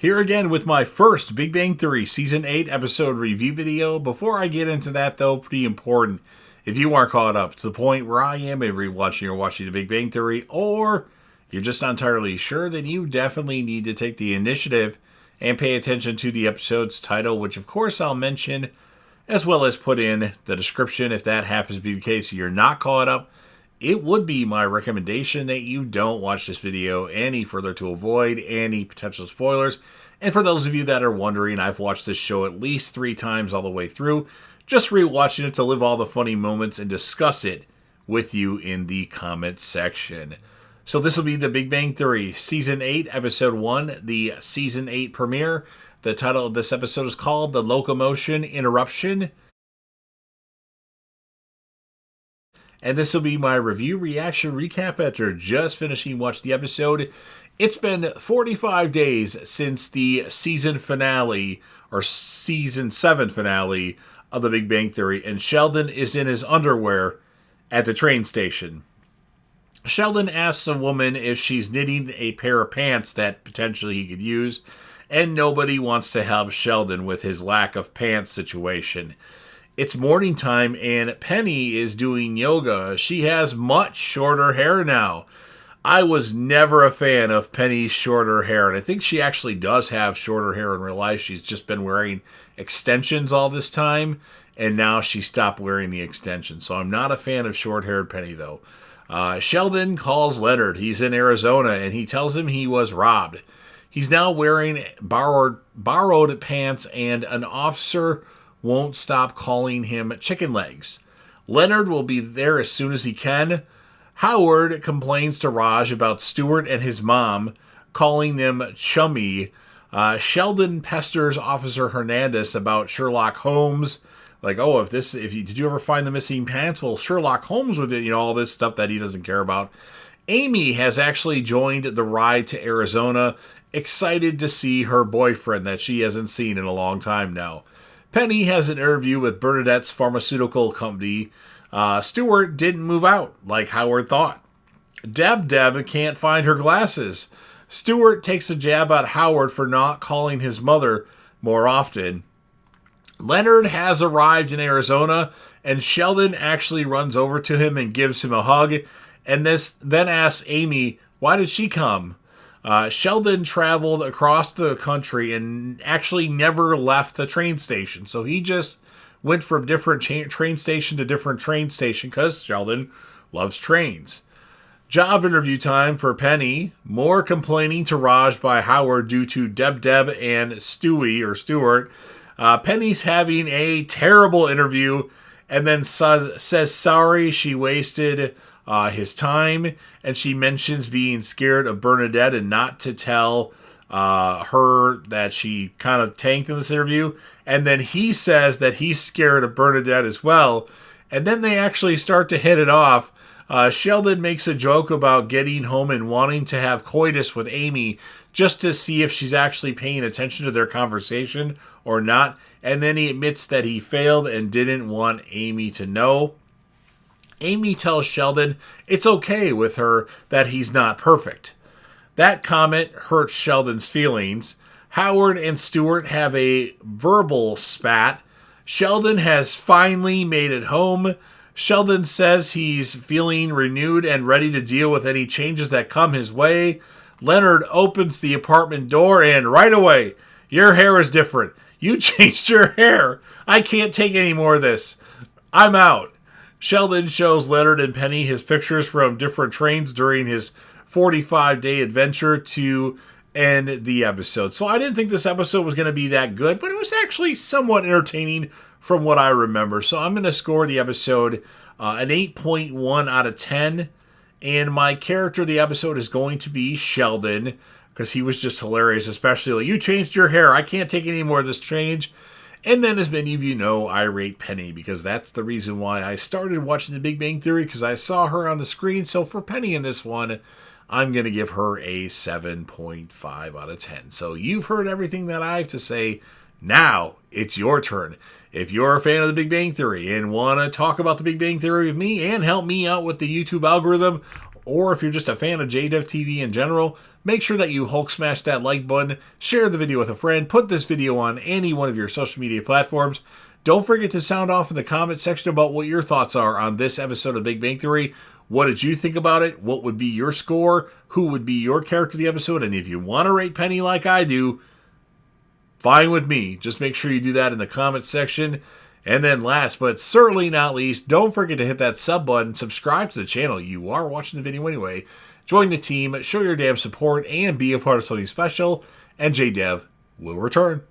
Here again with my first Big Bang Theory Season 8 episode review video. Before I get into that though, pretty important, if you aren't caught up to the point where I am, maybe rewatching or watching the Big Bang Theory, or you're just not entirely sure, then you definitely need to take the initiative and pay attention to the episode's title, which of course I'll mention, as well as put in the description. If that happens to be the case, you're not caught up, it would be my recommendation that you don't watch this video any further to avoid any potential spoilers. And for those of you that are wondering, I've watched this show at least 3 times all the way through, just rewatching it to live all the funny moments and discuss it with you in the comment section. So this will be the Big Bang Theory Season 8, Episode 1, the Season 8 premiere. The title of this episode is called The Locomotion Interruption. And this will be my review, reaction, recap after just finishing watching the episode. It's been 45 days since the season finale, or Season 7 finale, of The Big Bang Theory, and Sheldon is in his underwear at the train station. Sheldon asks a woman if she's knitting a pair of pants that potentially he could use, and nobody wants to help Sheldon with his lack of pants situation. It's morning time and Penny is doing yoga. She has much shorter hair now. I was never a fan of Penny's shorter hair, and I think she actually does have shorter hair in real life. She's just been wearing extensions all this time, and now she stopped wearing the extensions. So I'm not a fan of short-haired Penny, though. Sheldon calls Leonard. He's in Arizona, and he tells him he was robbed. He's now wearing borrowed pants, and an officer won't stop calling him chicken legs. Leonard will be there as soon as he can. Howard complains to Raj about Stewart and his mom, calling them chummy. Sheldon pesters Officer Hernandez about Sherlock Holmes. Like, oh, did you ever find the missing pants? Well, Sherlock Holmes would do, all this stuff that he doesn't care about. Amy has actually joined the ride to Arizona, excited to see her boyfriend that she hasn't seen in a long time now. Penny has an interview with Bernadette's pharmaceutical company. Stewart didn't move out like Howard thought. Deb can't find her glasses. Stewart takes a jab at Howard for not calling his mother more often. Leonard has arrived in Arizona, and Sheldon actually runs over to him and gives him a hug, and then asks Amy, why did she come? Sheldon traveled across the country and actually never left the train station. So he just went from different train station to different train station because Sheldon loves trains. Job interview time for Penny. More complaining to Raj by Howard due to Deb and Stewart. Penny's having a terrible interview and then says sorry she wasted his time, and she mentions being scared of Bernadette and not to tell her that she kind of tanked in this interview. And then he says that he's scared of Bernadette as well, and then they actually start to hit it off. Sheldon makes a joke about getting home and wanting to have coitus with Amy just to see if she's actually paying attention to their conversation or not, and then he admits that he failed and didn't want Amy to know. Amy tells Sheldon it's okay with her that he's not perfect. That comment hurts Sheldon's feelings. Howard and Stewart have a verbal spat. Sheldon has finally made it home. Sheldon says he's feeling renewed and ready to deal with any changes that come his way. Leonard opens the apartment door and right away, your hair is different. You changed your hair. I can't take any more of this. I'm out. Sheldon shows Leonard and Penny his pictures from different trains during his 45-day adventure to end the episode. So I didn't think this episode was going to be that good, but it was actually somewhat entertaining from what I remember. So I'm going to score the episode an 8.1 out of 10. And my character of the episode is going to be Sheldon, because he was just hilarious, especially like, you changed your hair. I can't take any more of this change. And then, as many of you know, I rate Penny, because that's the reason why I started watching The Big Bang Theory, because I saw her on the screen. So for Penny in this one, I'm going to give her a 7.5 out of 10. So you've heard everything that I have to say. Now it's your turn. If you're a fan of The Big Bang Theory and want to talk about The Big Bang Theory with me and help me out with the YouTube algorithm, or if you're just a fan of JDev TV in general, make sure that you Hulk smash that like button, share the video with a friend, put this video on any one of your social media platforms. Don't forget to sound off in the comment section about what your thoughts are on this episode of Big Bang Theory. What did you think about it? What would be your score? Who would be your character of the episode? And if you want to rate Penny like I do, fine with me. Just make sure you do that in the comment section. And then last but certainly not least, don't forget to hit that sub button, subscribe to the channel. You are watching the video anyway. Join the team, show your damn support, and be a part of something special. And JDev will return.